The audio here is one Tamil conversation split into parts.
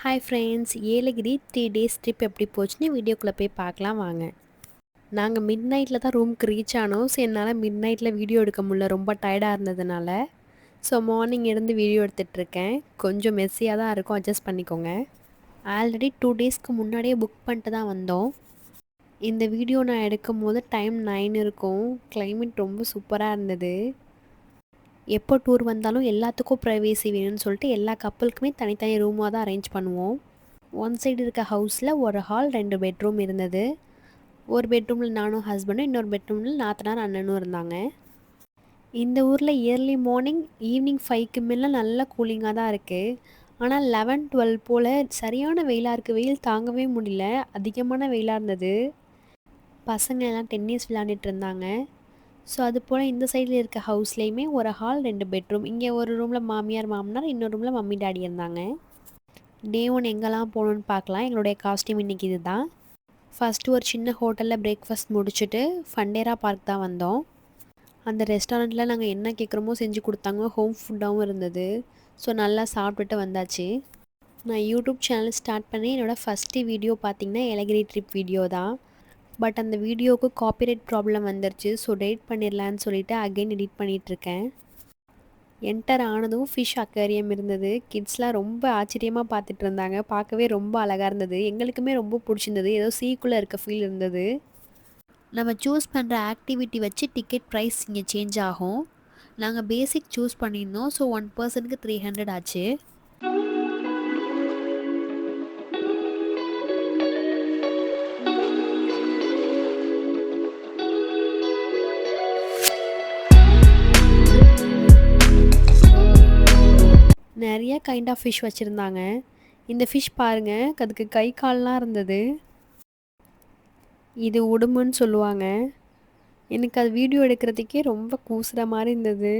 Hi friends, Yelagiri 3 days trip எப்படி போச்சுன்னு வீடியோக்குள்ளே போய் பார்க்கலாம் வாங்க. நாங்கள் மிட் நைட்டில் தான் ரூமுக்கு ரீச் ஆனோம். ஸோ என்னால் மிட் நைட்டில் வீடியோ எடுக்க முடியல, ரொம்ப டயர்டாக இருந்ததுனால. ஸோ மார்னிங் இருந்து வீடியோ எடுத்துகிட்ருக்கேன். கொஞ்சம் மெஸ்ஸியாக தான் இருக்கும், அட்ஜஸ்ட் பண்ணிக்கோங்க. ஆல்ரெடி 2 டேஸ்க்கு முன்னாடியே புக் பண்ணிட்டு தான் வந்தோம். இந்த வீடியோ நான் எடுக்கும் போது டைம் 9 இருக்கும். கிளைமேட் ரொம்ப சூப்பராக இருந்தது. எப்போ டூர் வந்தாலும் எல்லாத்துக்கும் ப்ரைவேசி வேணும்னு சொல்லிட்டு எல்லா கப்பலுக்குமே தனித்தனி ரூமாக தான் அரேஞ்ச் பண்ணுவோம். ஒன் சைடு இருக்க ஹவுஸில் ஒரு ஹால் 2 பெட்ரூம் இருந்தது. ஒரு பெட்ரூமில் நானும் ஹஸ்பண்டும், இன்னொரு பெட்ரூமில் நாத்தனார் அண்ணனும் இருந்தாங்க. இந்த ஊரில் இயர்லி மார்னிங் ஈவினிங் 5க்கு மேலே நல்லா கூலிங்காக தான் இருக்குது. ஆனால் 11, 12 போல் சரியான வெயிலாக இருக்குது. வெயில் தாங்கவே முடியல, அதிகமான வெயிலாக இருந்தது. பசங்க எல்லாம் டென்னிஸ் விளையாண்டுட்டு இருந்தாங்க. ஸோ அது போல் இந்த சைடில் இருக்க ஹவுஸ்லேயுமே ஒரு ஹால் 2 பெட்ரூம். இங்கே ஒரு ரூமில் மாமியார் மாமனார், இன்னொரு ரூமில் மம்மி டாடி இருந்தாங்க. டே 1 எங்கெல்லாம் போகணுன்னு பார்க்கலாம். எங்களுடைய காஸ்டியூம் இன்றைக்கி இது தான். ஃபஸ்ட்டு ஒரு சின்ன ஹோட்டலில் பிரேக்ஃபாஸ்ட் முடிச்சுட்டு ஃபண்டேரா பார்க் தான் வந்தோம். அந்த ரெஸ்டாரண்ட்டில் நாங்கள் என்ன கேட்குறோமோ செஞ்சு கொடுத்தாங்க. ஹோம் ஃபுட்டாகவும் இருந்தது. ஸோ நல்லா சாப்பிட்டுட்டு வந்தாச்சு. நான் யூடியூப் சேனல் ஸ்டார்ட் பண்ணி என்னோடய ஃபஸ்ட்டு வீடியோ பார்த்திங்கன்னா ஏலகிரி ட்ரிப் வீடியோ தான். பட் அந்த வீடியோவுக்கு காப்பிரைட் ப்ராப்ளம் வந்துருச்சு. ஸோ டெலிட் பண்ணிடலான்னு சொல்லிவிட்டு அகைன் எடிட் பண்ணிகிட்ருக்கேன். என்டர் ஆனதும் ஃபிஷ் அக்வேரியம் இருந்தது. கிட்ஸ்லாம் ரொம்ப ஆச்சரியமாக பார்த்துட்டு இருந்தாங்க. பார்க்கவே ரொம்ப அழகாக இருந்தது. எங்களுக்குமே ரொம்ப பிடிச்சிருந்தது. ஏதோ சீக்குள்ளே இருக்க ஃபீல் இருந்தது. நம்ம சூஸ் பண்ணுற ஆக்டிவிட்டி வச்சு டிக்கெட் ப்ரைஸ் இங்கே சேஞ்ச் ஆகும். நாங்கள் பேசிக் சூஸ் பண்ணியிருந்தோம். ஸோ 1 பர்சனுக்கு 300 ஆச்சு. நிறைய கைண்ட் ஆஃப் ஃபிஷ் வச்சுருந்தாங்க. இந்த ஃபிஷ் பாருங்கள், அதுக்கு கை கால்லாம் இருந்தது. இது உடும்புன்னு சொல்லுவாங்க. எனக்கு அது வீடியோ எடுக்கிறதுக்கே ரொம்ப கூசுகிற மாதிரி இருந்தது.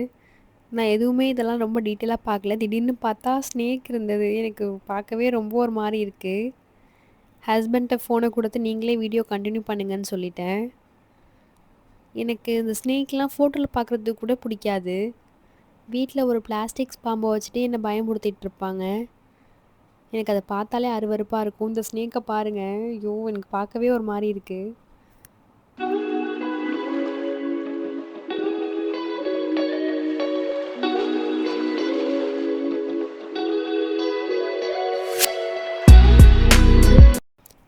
நான் எதுவுமே இதெல்லாம் ரொம்ப டீட்டெயிலாக பார்க்கல. திடீர்னு பார்த்தா ஸ்னேக் இருந்தது. எனக்கு பார்க்கவே ரொம்ப ஒரு மாதிரி இருக்குது. ஹஸ்பண்ட்டை ஃபோனை கொடுத்து நீங்களே வீடியோ கண்டினியூ பண்ணுங்கன்னு சொல்லிட்டேன். எனக்கு இந்த ஸ்னேக்லாம் ஃபோட்டோவில் பார்க்குறதுக்கு கூட பிடிக்காது. வீட்டில் ஒரு பிளாஸ்டிக்ஸ் பாம்பை வச்சுட்டு என்னை பயமுறுத்திட்டு இருப்பாங்க. எனக்கு அதை பார்த்தாலே அருவருப்பாக இருக்கும். இந்த ஸ்னேக்கை பாருங்கள், ஐயோ எனக்கு பார்க்கவே ஒரு மாதிரி இருக்குது.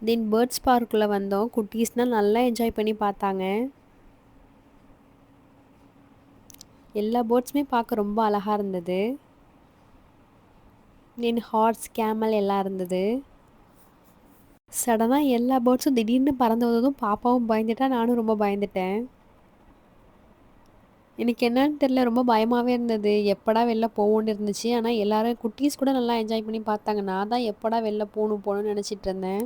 தென் பேர்ட்ஸ் பார்க்குள்ளே வந்தோம். குட்டீஸ்னால் நல்லா என்ஜாய் பண்ணி பார்த்தாங்க. எல்லா பேர்ட்ஸுமே பார்க்க ரொம்ப அழகாக இருந்தது. தென் ஹார்ஸ், கேமல் எல்லாம் இருந்தது. சடனாக எல்லா பேர்ட்ஸும் திடீர்னு பறந்து வந்ததும் பாப்பாவும் பயந்துட்டா, நானும் ரொம்ப பயந்துட்டேன். எனக்கு என்னன்னு தெரியல, ரொம்ப பயமாகவே இருந்தது. எப்படா வெளில போவோன்னு இருந்துச்சு. ஆனால் எல்லோரும் குட்டீஸ் கூட நல்லா என்ஜாய் பண்ணி பார்த்தாங்க. நான் தான் எப்படா வெளில போகணும்னு நினச்சிட்டு இருந்தேன்.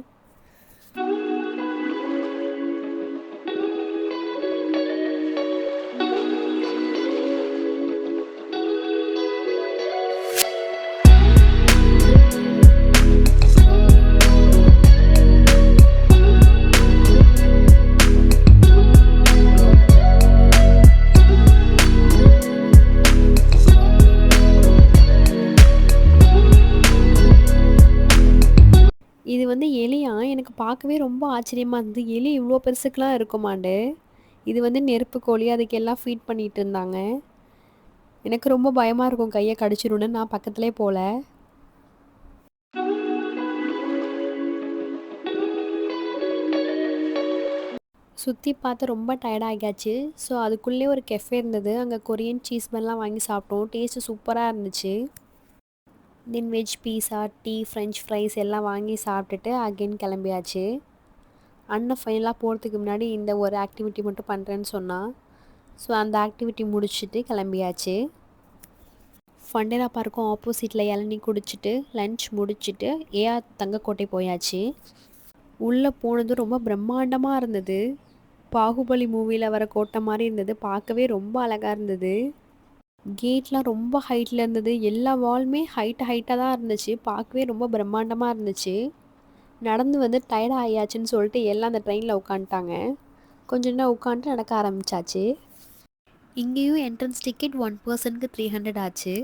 இது வந்து எலியா? எனக்கு பார்க்கவே ரொம்ப ஆச்சரியமாக இருந்தது. எலி இவ்வளோ பெருசுக்கெலாம் இருக்குமாண்டு. இது வந்து நெருப்பு கோழி, அதுக்கு எல்லாம் ஃபீட் பண்ணிகிட்டு இருந்தாங்க. எனக்கு ரொம்ப பயமாக இருக்கும், கையை கடிச்சிருன்னு. நான் பக்கத்துலேயே போகல. சுற்றி பார்த்து ரொம்ப டயர்டாகியாச்சு. ஸோ அதுக்குள்ளே ஒரு கெஃபே இருந்தது. அங்கே கொரியன் சீஸ் பன்லாம் வாங்கி சாப்பிட்டோம். டேஸ்ட்டு சூப்பராக இருந்துச்சு. தென் வெஜ் பீஸா, டீ, ஃப்ரெஞ்ச் ஃப்ரைஸ் எல்லாம் வாங்கி சாப்பிட்டுட்டு அகெயின் கிளம்பியாச்சு. அண்ணன் ஃபைனலாக போகிறதுக்கு முன்னாடி இந்த ஒரு ஆக்டிவிட்டி மட்டும் பண்ணுறேன்னு சொன்னான். ஸோ அந்த ஆக்டிவிட்டி முடிச்சுட்டு கிளம்பியாச்சு. ஃபண்டேரா பார்க்கும் ஆப்போசிட்டில் இளநீ குடிச்சிட்டு லன்ச் முடிச்சுட்டு ஏஆர் தங்கக்கோட்டை போயாச்சு. உள்ளே போனது ரொம்ப பிரம்மாண்டமாக இருந்தது. பாகுபலி மூவியில் வர கோட்டை மாதிரி இருந்தது. பார்க்கவே ரொம்ப அழகாக இருந்தது. கேட்லாம் ரொம்ப ஹைட்டில் இருந்தது. எல்லா வாலுமே ஹைட்டாக தான் இருந்துச்சு. பார்க்கவே ரொம்ப பிரம்மாண்டமாக இருந்துச்சு. நடந்து வந்து டயர்டாக ஆயாச்சுன்னு சொல்லிட்டு எல்லாம் அந்த ட்ரெயினில் உட்காந்துட்டாங்க. கொஞ்சம் நேரம் உட்காந்துட்டு நடக்க ஆரம்பித்தாச்சு. இங்கேயும் என்ட்ரன்ஸ் டிக்கெட் 1 பர்சனுக்கு 300 ஆச்சு.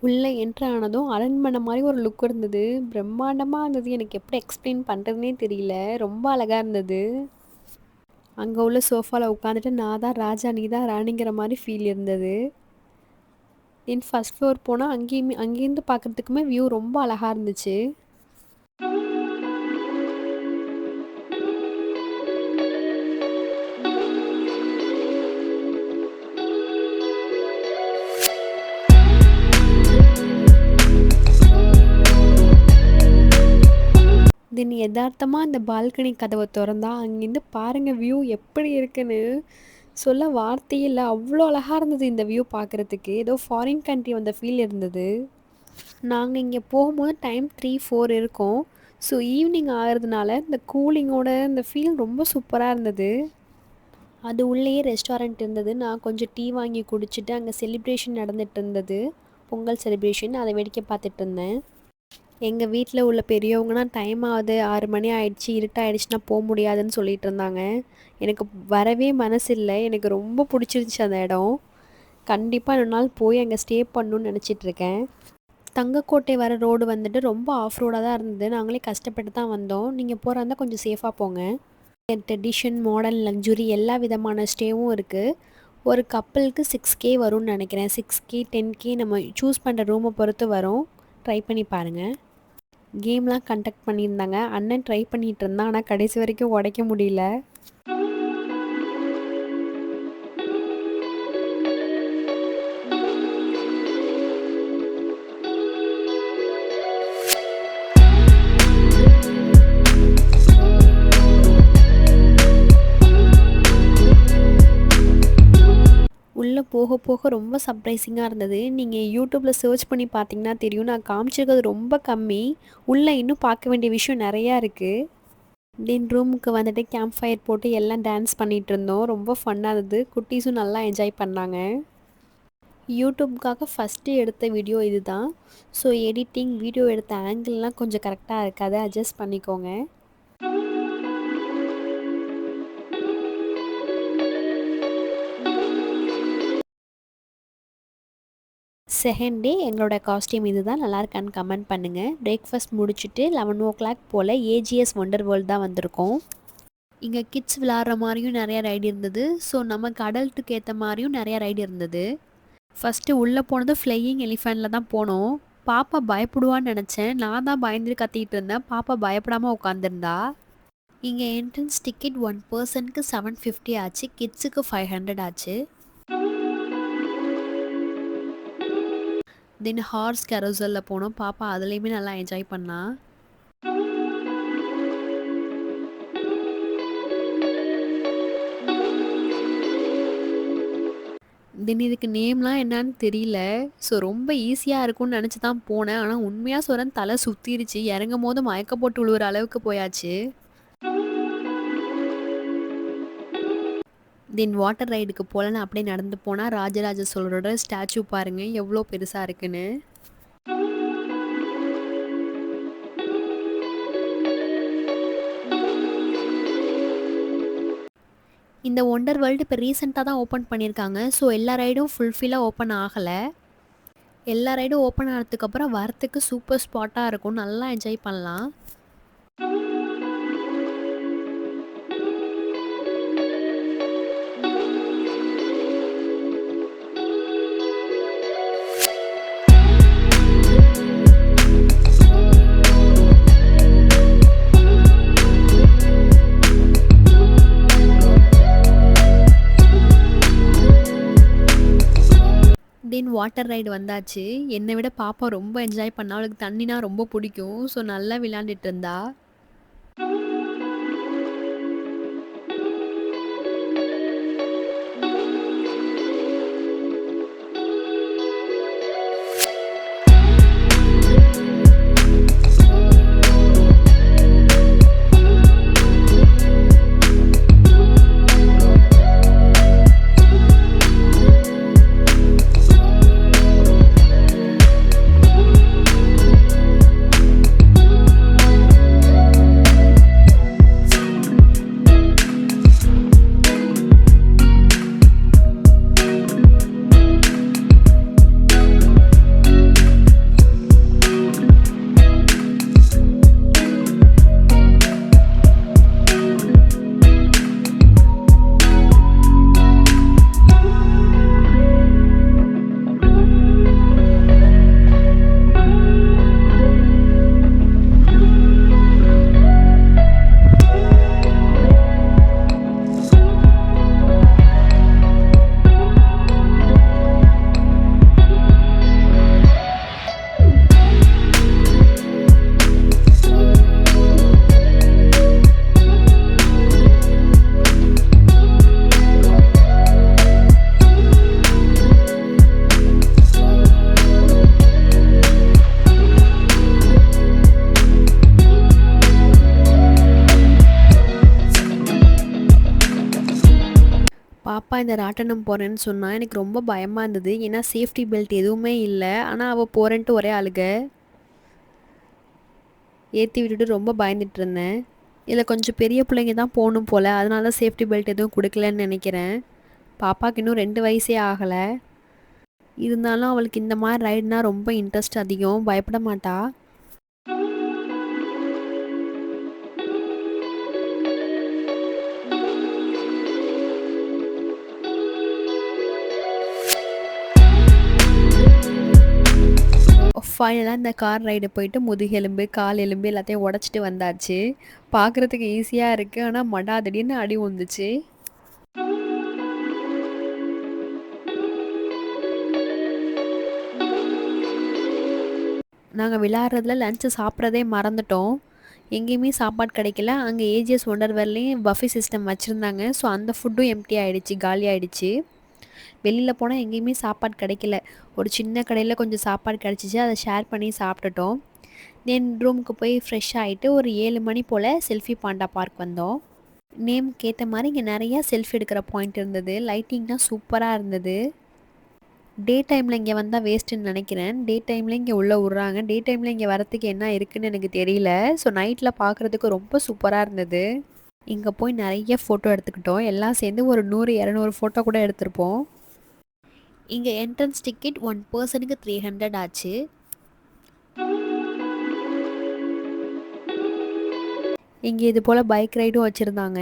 உள்ளே என்ட்ரு ஆனதும் அரண்மனை மாதிரி ஒரு லுக் இருந்தது. பிரம்மாண்டமாக இருந்தது. எனக்கு எப்படி எக்ஸ்பிளைன் பண்ணுறதுனே தெரியல. ரொம்ப அழகாக இருந்தது. அங்கே உள்ள சோஃபாவில் உட்காந்துட்டு நான் தான் ராஜா நீ தான் ராணிங்கிற மாதிரி ஃபீல் இருந்தது. தென் ஃபஸ்ட் ஃப்ளோர் போனால் அங்கேருந்து பார்க்குறதுக்குமே வியூ ரொம்ப அழகாக இருந்துச்சு. தென் எதார்த்தமாக அந்த பால்கனி கதவை திறந்தா அங்கேருந்து பாருங்கள் வியூ எப்படி இருக்குன்னு சொல்ல வார்த்தையே இல்லை. அவ்வளோ அழகாக இருந்தது இந்த வியூ பார்க்குறதுக்கு. ஏதோ ஃபாரின் கண்ட்ரி வந்த ஃபீல் இருந்தது. நாங்கள் இங்கே போகும்போது டைம் 3-4 இருக்கும். ஸோ ஈவினிங் ஆகிறதுனால இந்த கூலிங்கோட இந்த ஃபீல் ரொம்ப சூப்பராக இருந்தது. அது உள்ளேயே ரெஸ்டாரண்ட் இருந்தது. நான் கொஞ்சம் டீ வாங்கி குடிச்சிட்டு அங்கே செலிப்ரேஷன் நடந்துகிட்டு இருந்தது. பொங்கல் செலிப்ரேஷன். அதை வேடிக்கை பார்த்துட்டு இருந்தேன். எங்கள் வீட்டில் உள்ள பெரியவங்கன்னா டைம் ஆகுது 6 மணி ஆயிடுச்சு இருட்டாயிடுச்சுன்னா போக முடியாதுன்னு சொல்லிட்டு இருந்தாங்க. எனக்கு வரவே மனசு இல்லை. எனக்கு ரொம்ப பிடிச்சிருந்துச்சி அந்த இடம். கண்டிப்பாக இன்னொரு நாள் போய் அங்கே ஸ்டே பண்ணணுன்னு நினச்சிட்ருக்கேன். தங்கக்கோட்டை வர ரோடு வந்துட்டு ரொம்ப ஆஃப் ரோடாக தான் இருந்தது. நாங்களே கஷ்டப்பட்டு தான் வந்தோம். நீங்கள் போகிறா இருந்தால் கொஞ்சம் சேஃபாக போங்க. ட்ரெடிஷன் மாடர்ன் லக்ஸுரி எல்லா விதமான ஸ்டேவும் இருக்குது. ஒரு கப்பலுக்கு 6K வரும்னு நினைக்கிறேன். 6K 10K நம்ம சூஸ் பண்ணுற ரூமை பொறுத்து வரும். ட்ரை பண்ணி பாருங்கள். கேம்லாம் கண்டக்ட் பண்ணியிருந்தாங்க. அண்ணன் ட்ரை பண்ணிகிட்டு இருந்தான். ஆனால் கடைசி வரைக்கும் உடைக்க முடியல. உள்ளே போக போக ரொம்ப சர்ப்ரைசிங்காக இருந்தது. நீங்கள் யூடியூப்பில் சர்ச் பண்ணி பார்த்தீங்கன்னா தெரியும். நான் காமிச்சிருக்கிறது ரொம்ப கம்மி. உள்ளே இன்னும் பார்க்க வேண்டிய விஷயம் நிறையா இருக்குது. தென் ரூமுக்கு வந்துட்டு கேம்ப் ஃபயர் போட்டு எல்லாம் டான்ஸ் பண்ணிகிட்டு இருந்தோம். ரொம்ப ஃபன்னாக இருந்தது. குட்டீஸும் நல்லா என்ஜாய் பண்ணாங்க. யூடியூப்காக ஃபஸ்ட்டு எடுத்த வீடியோ இது தான். ஸோ எடிட்டிங் வீடியோ எடுத்த ஆங்கிள்லாம் கொஞ்சம் கரெக்டாக இருக்காது. அட்ஜஸ்ட் பண்ணிக்கோங்க. செகண்ட் டே எங்களோட காஸ்டியூம் இது தான். நல்லா இருக்கான்னு கமெண்ட் பண்ணுங்கள். பிரேக்ஃபாஸ்ட் முடிச்சுட்டு 11 o'clock போல் ஏஜிஎஸ் ஒண்டர் வேர்ல்டு தான் வந்திருக்கோம். இங்கே கிட்ஸ் விளாட்ற மாதிரியும் நிறையா ரைடு இருந்தது. ஸோ நமக்கு அடல்ட்டுக்கு ஏற்ற மாதிரியும் நிறையா ரைடு இருந்தது. ஃபஸ்ட்டு உள்ளே போனது ஃப்ளையிங் எலிஃபெண்ட்டில் தான் போனோம். பாப்பா பயப்படுவான்னு நினச்சேன். நான் தான் பயந்துட்டு கத்திக்கிட்டு இருந்தேன். பாப்பா பயப்படாமல் உட்காந்துருந்தா. இங்கே என்ட்ரன்ஸ் டிக்கெட் 1 personக்கு 750 ஆச்சு. கிட்ஸுக்கு 500 ஆச்சு. தென் ஹார்ஸ் கேரோசலில் போனோம். பாப்பா அதுலேயுமே நல்லா என்ஜாய் பண்ணா. தென் இதுக்கு நேம்லாம் என்னன்னு தெரியல. ஸோ ரொம்ப ஈஸியாக இருக்கும்னு நினச்சி தான் போனேன். ஆனால் உண்மையாக சொல்கிறேன் தலை சுற்றிருச்சு. இறங்கும் போது மயக்க போட்டு விழுவுற அளவுக்கு போயாச்சு. தென் வாட்டர் ரைடுக்கு போகலன்னு அப்படியே நடந்து போனால் ராஜராஜ சோழரோட ஸ்டாச்சு பாருங்கள் எவ்வளோ பெருசாக இருக்குன்னு. இந்த ஒண்டர் வேர்ல்டு இப்போ ரீசெண்டாக தான் ஓப்பன் பண்ணியிருக்காங்க. ஸோ எல்லா ரைடும் ஃபுல்ஃபில்லாக ஓப்பன் ஆகலை. எல்லா ரைடும் ஓப்பன் ஆனதுக்கப்புறம் வரத்துக்கு சூப்பர் ஸ்பாட்டாக இருக்கும். நல்லா என்ஜாய் பண்ணலாம். தென் வாட்டர் ரைடு வந்தாச்சு. என்னை விட பாப்பா ரொம்ப என்ஜாய் பண்ணா. அவளுக்கு தண்ணினா ரொம்ப பிடிக்கும். ஸோ நல்லா விளையாண்டுட்டு இருந்தா. பாப்பா இந்த ராட்டனம் போறேன்னு சொன்னா. எனக்கு ரொம்ப பயமா இருந்தது. ஏன்னா சேஃப்டி பெல்ட் எதுவுமே இல்ல. ஆனா அவ போறேன்ட்டு ஒரே அழுக. ஏத்தி விட்டுட்டு ரொம்ப பயந்துட்டு இருந்தேன். இதுல கொஞ்சம் பெரிய பிள்ளைங்க தான் போணும் போல. அதனால தான் சேஃப்டி பெல்ட் எதுவும் குடுக்கலன்னு நெனைக்கிறேன். பாப்பாக்கு இன்னும் 2 வயசே ஆகல. இருந்தாலும் அவளுக்கு இந்த மாரி ரைடுனா ரொம்ப இன்ட்ரெஸ்ட் அதிகம். பயப்பட மாட்டா. ஃபைனலா இந்த கார் ரைடு போயிட்டு முதுகெலும்பு, கால் எலும்பு எல்லாத்தையும் உடைச்சிட்டு வந்தாச்சு. பார்க்குறதுக்கு ஈஸியா இருக்கு. ஆனா மடாதடின்னு அடி உழுந்துச்சு. நாங்க விளையாடுறதுல லஞ்ச் சாப்பிட்றதே மறந்துட்டோம். எங்கேயுமே சாப்பாடு கிடைக்கல. அங்க ஏஜிஎஸ் ஒண்டர்வேர்லயும் பஃபே சிஸ்டம் வச்சிருந்தாங்க. ஸோ அந்த ஃபுட்டும் எம்ப்டி ஆயிடுச்சு. காலி ஆயிடுச்சு. வெளியில போனா எங்கேயுமே சாப்பாடு கிடைக்கல. ஒரு சின்ன கடையில கொஞ்சம் சாப்பாடு கிடைச்சிச்சு. அத ஷேர் பண்ணி சாப்பிட்டுட்டோம். தென் ரூமுக்கு போய் ஃப்ரெஷ் ஆயிட்டு ஒரு 7 மணி போல செல்ஃபி பாண்டா பார்க் வந்தோம். நேம்க்கு ஏத்த மாரி இங்க நெறைய செல்ஃபி எடுக்கிற பாயிண்ட் இருந்தது. லைட்டிங்லாம் சூப்பரா இருந்தது. டே டைம்ல இங்க வந்தா வேஸ்ட்டுன்னு நெனைக்கிறேன். டே டைம்ல இங்க உள்ள உட்றாங்க. டே டைம்ல இங்க வரதுக்கு என்ன இருக்குன்னு எனக்கு தெரியல. ஸோ நைட்ல பார்க்குறதுக்கு ரொம்ப சூப்பரா இருந்தது. இங்க போய் நெறைய ஃபோட்டோ எடுத்துக்கிட்டோம். எல்லாம் சேர்ந்து ஒரு 100, 200 ஃபோட்டோ கூட எடுத்திருப்போம். இங்க என்ட்ரன்ஸ் டிக்கெட் 1 பெர்சனுக்கு 300 ஆச்சு. இங்க இது போல பைக் ரைடும் வச்சிருந்தாங்க.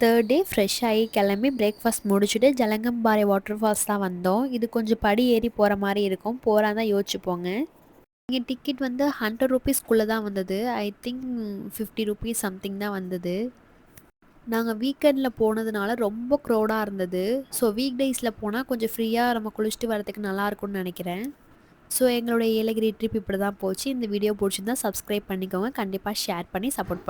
தேர்ட் டே ஃப்ரெஷ் ஆகி கிளம்பி பிரேக்ஃபாஸ்ட் முடிச்சுட்டு ஜலங்கம்பாறை வாட்டர் ஃபால்ஸ் தான் வந்தோம். இது கொஞ்சம் படி ஏறி போகிற மாதிரி இருக்கும். போகிறா தான் யோசிச்சு போங்க. இங்கே டிக்கெட் வந்து 100 ருபீஸ்க்குள்ளே தான் வந்தது. ஐ திங்க் 50 ருபீஸ் சம்திங் தான் வந்தது. நாங்கள் வீக்கெண்டில் போனதுனால ரொம்ப க்ரௌடாக இருந்தது. ஸோ வீக் டேஸில் போனால் கொஞ்சம் ஃப்ரீயாக நம்ம குளிச்சுட்டு வரதுக்கு நல்லாயிருக்கும்னு நினைக்கிறேன். ஸோ எங்களோட ஏலகிரி ட்ரிப் இப்படி தான் போச்சு. இந்த வீடியோ பிடிச்சிருந்தா சப்ஸ்கிரைப் பண்ணிக்கோங்க. கண்டிப்பாக ஷேர் பண்ணி சப்போர்ட் பண்ணுங்கள்.